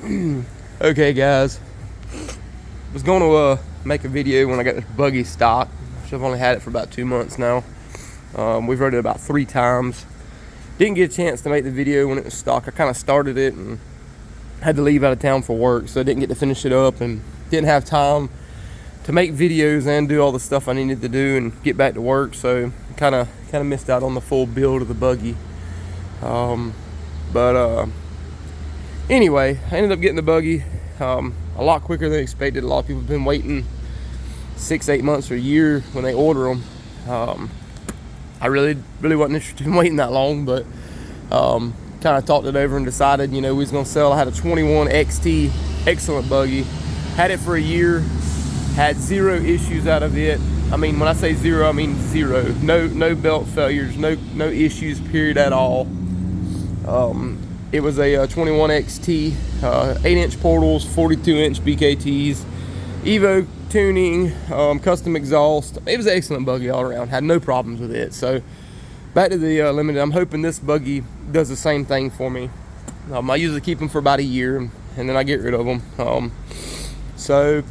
Okay guys, was going to make a video when I got this buggy stock. I've only had it for about 2 months now. We've rode it about 3 times. Didn't get a chance to make the video when it was stock. I kind of started it and had to leave out of town for work, so I didn't get to finish it up and didn't have time to make videos and do all the stuff I needed to do and get back to work, so kind of missed out on the full build of the buggy. Anyway, I ended up getting the buggy a lot quicker than expected. A lot of people have been waiting 6-8 months or a year when they order them. I really wasn't interested in waiting that long, but kind of talked it over and decided, you know, we was gonna sell. I had a 21 XT, excellent buggy, had it for a year, had 0 issues out of it. I mean, when I say 0, I mean 0. No belt failures, no issues, period, at all. It was a 21 XT, 8-inch portals, 42-inch BKTs, Evo tuning, custom exhaust. It was an excellent buggy all around. Had no problems with it. So back to the Limited. I'm hoping this buggy does the same thing for me. I usually keep them for about a year and then I get rid of them. So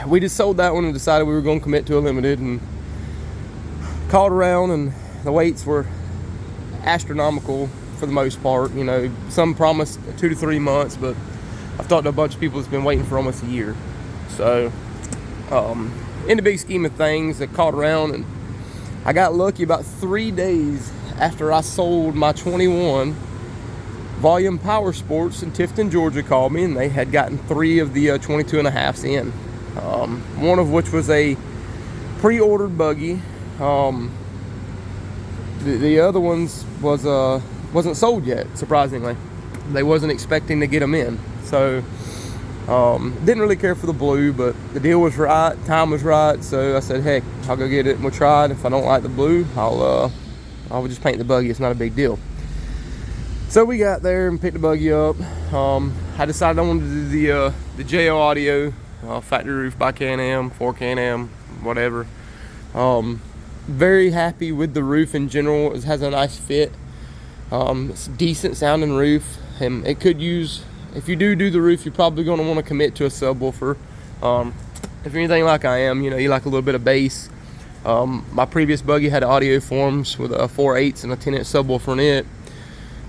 we just sold that one and decided we were going to commit to a Limited, and called around, and the waits were astronomical for the most part. You know, some promised 2 to 3 months, but I've talked to a bunch of people that's been waiting for almost a year. So in the big scheme of things, I called around and I got lucky. About 3 days after I sold my 21, Volume Power Sports in Tifton, Georgia called me, and they had gotten 3 of the 22.5s in, one of which was a pre-ordered buggy. The other ones wasn't sold yet, surprisingly. They wasn't expecting to get them in, so didn't really care for the blue, but the deal was right, time was right, so I said, heck, I'll go get it and we'll try it. If I don't like the blue, I'll just paint the buggy. It's not a big deal. So we got there and picked the buggy up. I decided I wanted to do the JO Audio factory roof by Can-Am, for Can-Am, whatever. Very happy with the roof in general. It has a nice fit. It's a decent sounding roof, and it could use, if you do the roof, you're probably going to want to commit to a subwoofer. If you're anything like I am, you know, you like a little bit of bass. My previous buggy had audio forms with a 4/8 and a 10-inch subwoofer in it,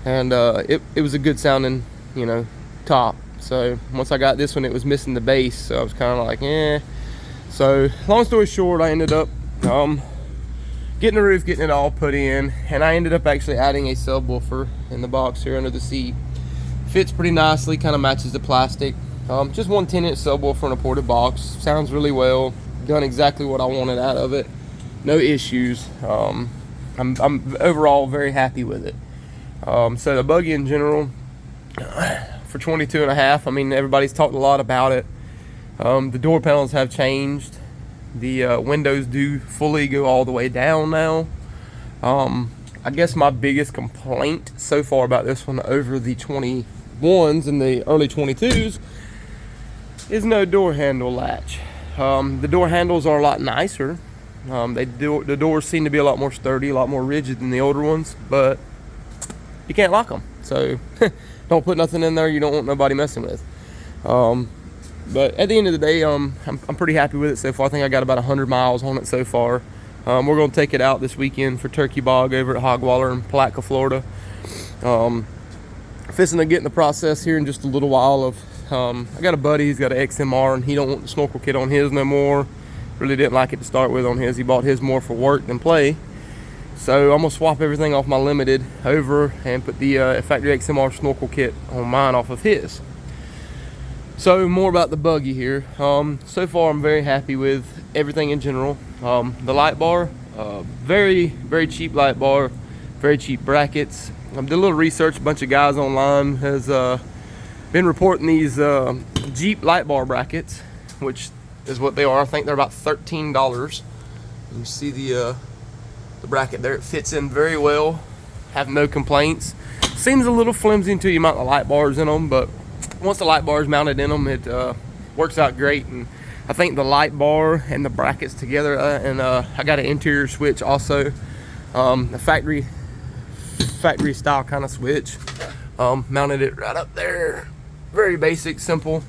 and it was a good sounding, you know, top. So once I got this one, it was missing the bass, so I was kind of like, eh. So long story short, I ended up getting the roof, getting it all put in, and I ended up actually adding a subwoofer in the box here under the seat. Fits pretty nicely, kind of matches the plastic. Just one 10-inch subwoofer in a ported box. Sounds really well. Done exactly what I wanted out of it. No issues. I'm overall very happy with it. So the buggy in general, for 22.5, I mean, everybody's talked a lot about it. The door panels have changed. The windows do fully go all the way down now. I guess my biggest complaint so far about this one over the 21s and the early 22s is no door handle latch. The door handles are a lot nicer. The doors seem to be a lot more sturdy, a lot more rigid than the older ones, but you can't lock them. So don't put nothing in there you don't want nobody messing with. But at the end of the day, I'm pretty happy with it so far. I think I got about 100 miles on it so far. We're going to take it out this weekend for Turkey Bog over at Hogwaller in Palatka, Florida. Fixing to get in the process here in just a little while of, I got a buddy, he's got an XMR, and he don't want the snorkel kit on his no more. Really didn't like it to start with on his. He bought his more for work than play. So I'm going to swap everything off my Limited over and put the factory XMR snorkel kit on mine off of his. So more about the buggy here. So far I'm very happy with everything in general. The light bar, very cheap light bar, very cheap brackets. I did a little research. A bunch of guys online has been reporting these Jeep light bar brackets, which is what they are. I think they're about $13. You see the bracket there. It fits in very well. Have no complaints. Seems a little flimsy until you mount the light bars in them, but once the light bar is mounted in them, it works out great. And I think the light bar and the brackets together, and I got an interior switch also, a factory style kind of switch. Mounted it right up there very basic, simple.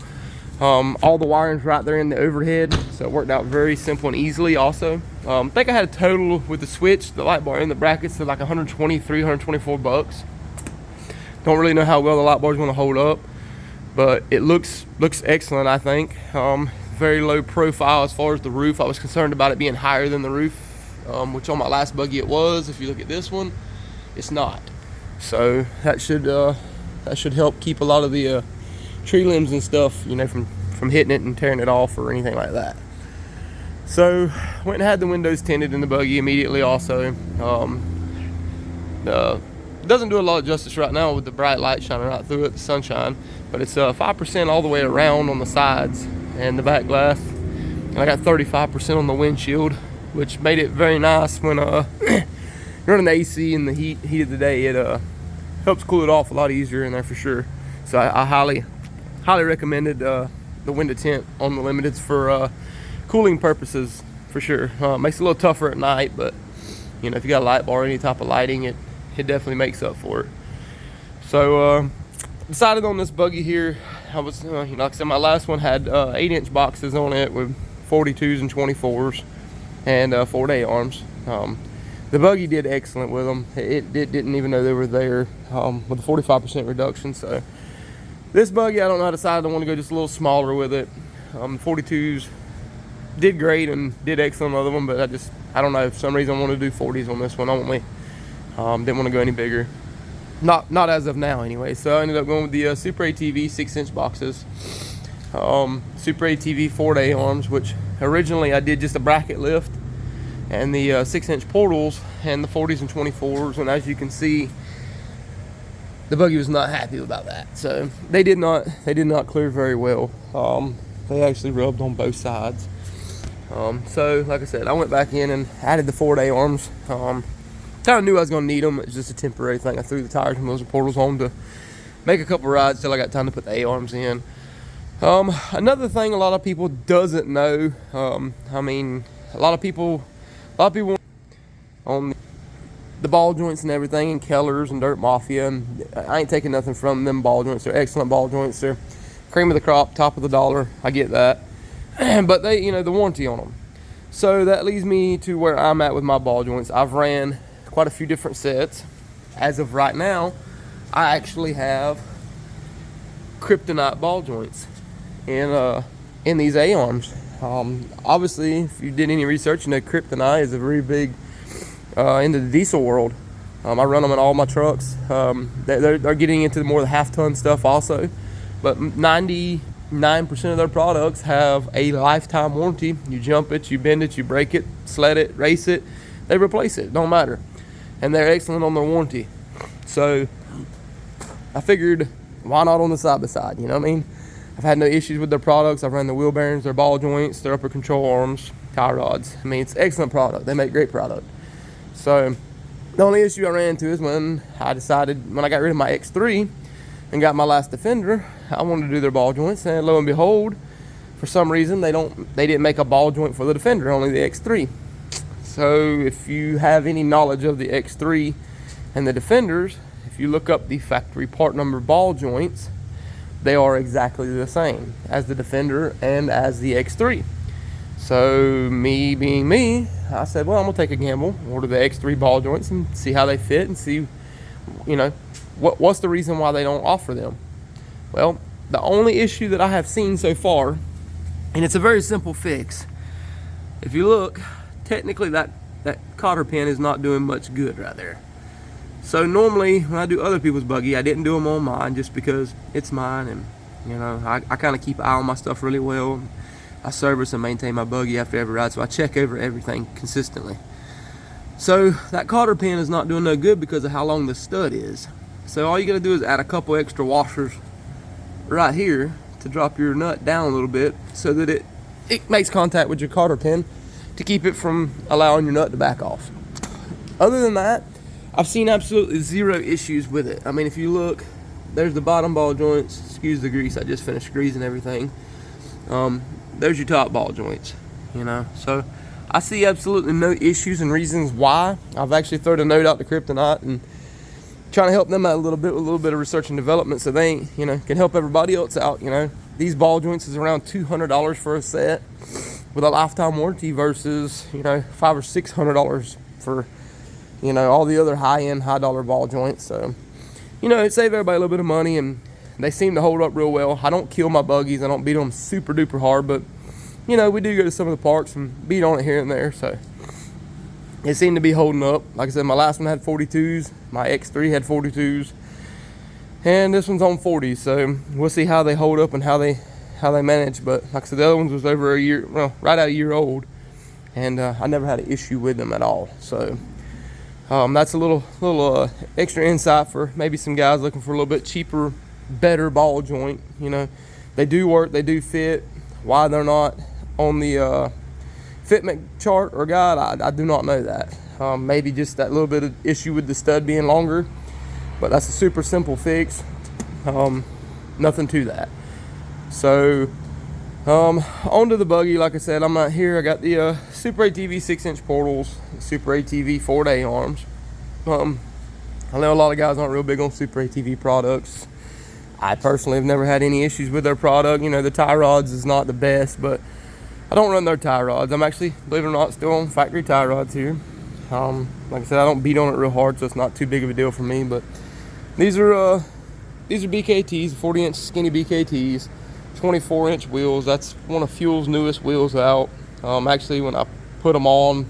All the wiring's right there in the overhead, so it worked out very simple and easily also. I think I had a total with the switch, the light bar, and the brackets to like 123, 124 bucks. Don't really know how well the light bar is going to hold up, but it looks excellent, I think. Very low profile as far as the roof. I was concerned about it being higher than the roof, which on my last buggy it was. If you look at this one, it's not. So that should help keep a lot of the tree limbs and stuff, you know, from hitting it and tearing it off or anything like that. So went and had the windows tinted in the buggy immediately also. Doesn't do a lot of justice right now with the bright light shining right through it, the sunshine, but it's 5% all the way around on the sides and the back glass, and I got 35% on the windshield, which made it very nice when running the AC in the heat of the day. It helps cool it off a lot easier in there for sure. So I highly recommended the window tint on the limiteds for cooling purposes for sure. Makes it a little tougher at night, but you know, if you got a light bar or any type of lighting, it definitely makes up for it. So decided on this buggy here. I was you know, like I said, my last one had 8-inch boxes on it with 42s and 24s and 4-day arms. The buggy did excellent with them. It didn't even know they were there with a 45% reduction. So this buggy, I don't know, I decided I want to go just a little smaller with it. 42s did great and did excellent with them, but I don't know, for some reason I want to do 40s on this one only. Didn't want to go any bigger. Not as of now anyway. So I ended up going with the SuperATV 6-inch boxes. SuperATV 4-day arms, which originally I did just a bracket lift and the 6-inch portals and the 40s and 24s, and as you can see, the buggy was not happy about that. So they did not clear very well. They actually rubbed on both sides. So like I said, I went back in and added the 4-day arms. Kind of knew I was going to need them. It's just a temporary thing. I threw the tires and wheels and portals on to make a couple rides till I got time to put the A-arms in. Another thing a lot of people doesn't know, I mean, a lot of people on the ball joints and everything, and Keller's and Dirt Mafia, and I ain't taking nothing from them ball joints. They're excellent ball joints. They're cream of the crop, top of the dollar. I get that. But they, you know, the warranty on them. So that leads me to where I'm at with my ball joints. I've ran quite a few different sets. As of right now, I actually have kryptonite ball joints in these A-arms. Obviously, if you did any research, you know kryptonite is a very big into the diesel world. I run them in all my trucks. They're getting into more of the half-ton stuff also, but 99% of their products have a lifetime warranty. You jump it, you bend it, you break it, sled it, race it, they replace it. Don't matter. And they're excellent on their warranty. So I figured, why not on the side by side? You know what I mean? I've had no issues with their products. I've run the wheel bearings, their ball joints, their upper control arms, tie rods. I mean, it's an excellent product. They make great product. So the only issue I ran into is when I got rid of my X3 and got my last Defender, I wanted to do their ball joints, and lo and behold, for some reason they didn't make a ball joint for the Defender, only the X3. So if you have any knowledge of the X3 and the Defenders, if you look up the factory part number ball joints, they are exactly the same as the Defender and as the X3. So me being me, I said, well, I'm gonna take a gamble, order the X3 ball joints and see how they fit, and see, you know, what's the reason why they don't offer them. Well, the only issue that I have seen so far, and it's a very simple fix. If you look, technically that cotter pin is not doing much good right there. So normally when I do other people's buggy, I didn't do them on mine just because it's mine, and you know, I kind of keep an eye on my stuff really well. I service and maintain my buggy after every ride, so I check over everything consistently. So that cotter pin is not doing no good because of how long the stud is. So all you gotta do is add a couple extra washers right here to drop your nut down a little bit so that it makes contact with your cotter pin to keep it from allowing your nut to back off. Other than that, I've seen absolutely zero issues with it. I mean, if you look, there's the bottom ball joints. Excuse the grease, I just finished greasing everything. There's your top ball joints, you know. So I see absolutely no issues and reasons why. I've actually thrown a note out to Kryptonite and trying to help them out a little bit with a little bit of research and development, so they, you know, can help everybody else out. You know, these ball joints is around $200 for a set with a lifetime warranty versus, you know, $500 or $600 for, you know, all the other high-end, high-dollar ball joints. So, you know, it saved everybody a little bit of money, and they seem to hold up real well. I don't kill my buggies. I don't beat them super duper hard, but, you know, we do go to some of the parks and beat on it here and there. So it seemed to be holding up. Like I said, my last one had 42s. My X3 had 42s. And this one's on 40s. So we'll see how they hold up and how they manage. But like I said, the other ones was over a year, well, right at a year old. And I never had an issue with them at all. So that's a little extra insight for maybe some guys looking for a little bit cheaper, better ball joint. You know, they do work, they do fit. Why they're not on the fitment chart or guide, I do not know that. Maybe just that little bit of issue with the stud being longer, but that's a super simple fix. Nothing to that. So onto the buggy. Like I said, I'm not here. I got the SuperATV 6-inch portals, SuperATV 4-day arms. I know a lot of guys aren't real big on SuperATV products. I personally have never had any issues with their product. You know, the tie rods is not the best, but I don't run their tie rods. I'm actually, believe it or not, still on factory tie rods here. Like I said, I don't beat on it real hard, so it's not too big of a deal for me. But these are BKTs, 40-inch skinny BKTs, 24-inch wheels. That's one of Fuel's newest wheels out. Actually, when I put them on,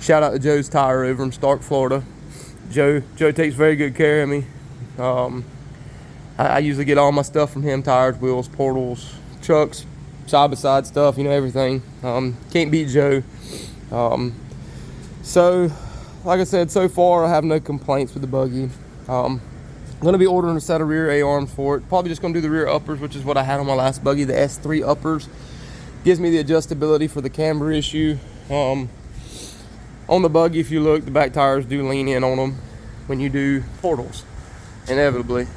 shout out to Joe's Tire over in Stark, Florida. Joe takes very good care of me. I usually get all my stuff from him: tires, wheels, portals, trucks, side-by-side stuff, you know, everything. Can't beat Joe. So, like I said, so far I have no complaints with the buggy. I'm going to be ordering a set of rear A-arms for it. Probably just going to do the rear uppers, which is what I had on my last buggy, the S3 uppers. Gives me the adjustability for the camber issue. On the buggy, if you look, the back tires do lean in on them when you do portals, inevitably.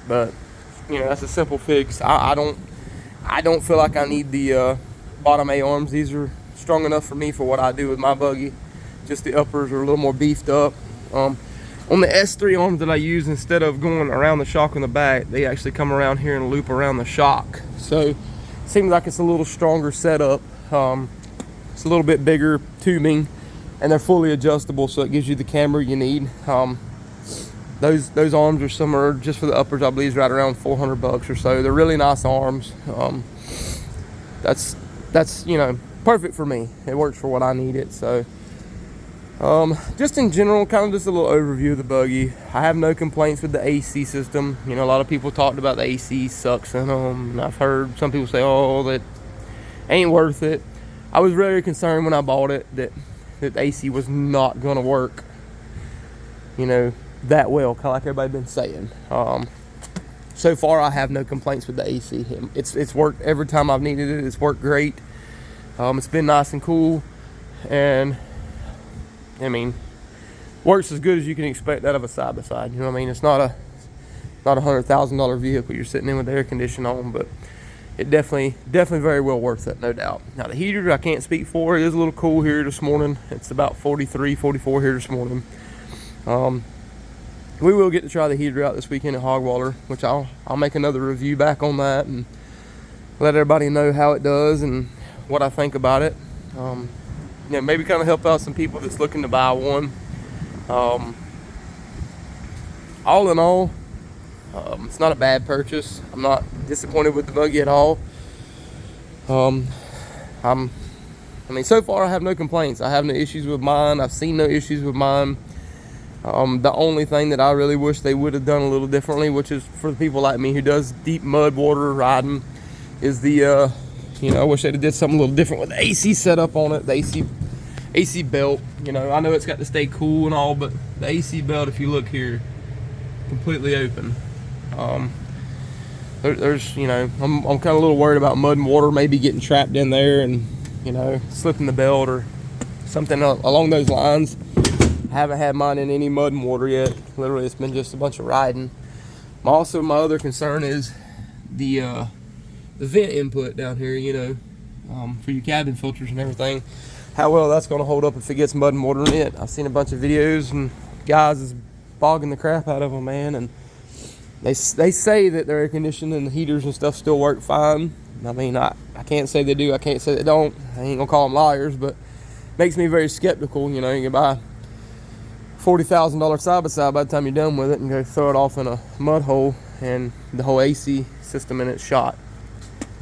But, you know, that's a simple fix. I don't feel like I need the bottom A-arms. These are strong enough for me for what I do with my buggy. Just the uppers are a little more beefed up. On the S3 arms that I use, instead of going around the shock in the back, they actually come around here and loop around the shock. So it seems like it's a little stronger setup. It's a little bit bigger tubing, and they're fully adjustable, so it gives you the camber you need. Those arms are somewhere, just for the uppers, I believe, is right around $400 or so. They're really nice arms. That's you know, perfect for me. It works for what I need it. So just in general, kind of just a little overview of the buggy. I have no complaints with the AC system. You know, a lot of people talked about the AC sucks in them, and I've heard some people say, oh, that ain't worth it. I was very concerned when I bought it that the AC was not gonna work, you know, that well, kind of like everybody's been saying. So far I have no complaints with the AC. It's worked every time I've needed it. It's worked great. It's been nice and cool, and I mean, works as good as you can expect out of a side-by-side. You know what I mean? It's not a $100,000 vehicle you're sitting in with the air conditioning on, but it definitely very well worth it, no doubt. Now the heater, I can't speak for. It is a little cool here this morning. It's about 43, 44 here this morning. We will get to try the heater out this weekend at Hogwaller, which I'll make another review back on that and let everybody know how it does and what I think about it. You know, maybe kind of help out some people that's looking to buy one. All in all, it's not a bad purchase. I'm not disappointed with the buggy at all. I mean, so far I have no complaints. I have no issues with mine. I've seen no issues with mine. The only thing that I really wish they would have done a little differently, which is for the people like me who does deep mud water riding, is the you know, I wish they'd have did something a little different with the AC setup on it, the AC belt. You know, I know it's got to stay cool and all, but the AC belt, if you look here, completely open. There's, you know, I'm kind of a little worried about mud and water maybe getting trapped in there and, you know, slipping the belt or something along those lines. I haven't had mine in any mud and water yet. Literally, it's been just a bunch of riding. Also, my other concern is the vent input down here, you know, for your cabin filters and everything. How well that's going to hold up if it gets mud and water in it. I've seen a bunch of videos and guys is fogging the crap out of them, man. And they say that their air conditioning and the heaters and stuff still work fine. I mean, I can't say they do, I can't say they don't. I ain't gonna call them liars, but makes me very skeptical. You know, you can buy $40,000 side-by-side by the time you're done with it and go throw it off in a mud hole and the whole AC system in it's shot.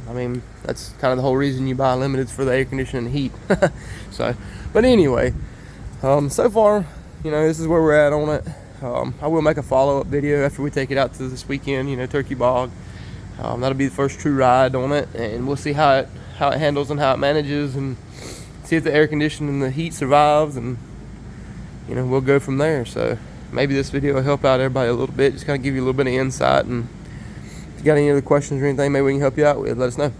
I mean, that's kind of the whole reason you buy limiteds, for the air conditioning and heat. So, but anyway, so far, you know, this is where we're at on it. I will make a follow-up video after we take it out to this weekend, you know, Turkey Bog. That'll be the first true ride on it, and we'll see how it handles and how it manages, and see if the air conditioning and the heat survives, and you know, we'll go from there. So maybe this video will help out everybody a little bit, just kind of give you a little bit of insight. And if you got any other questions or anything maybe we can help you out with, let us know.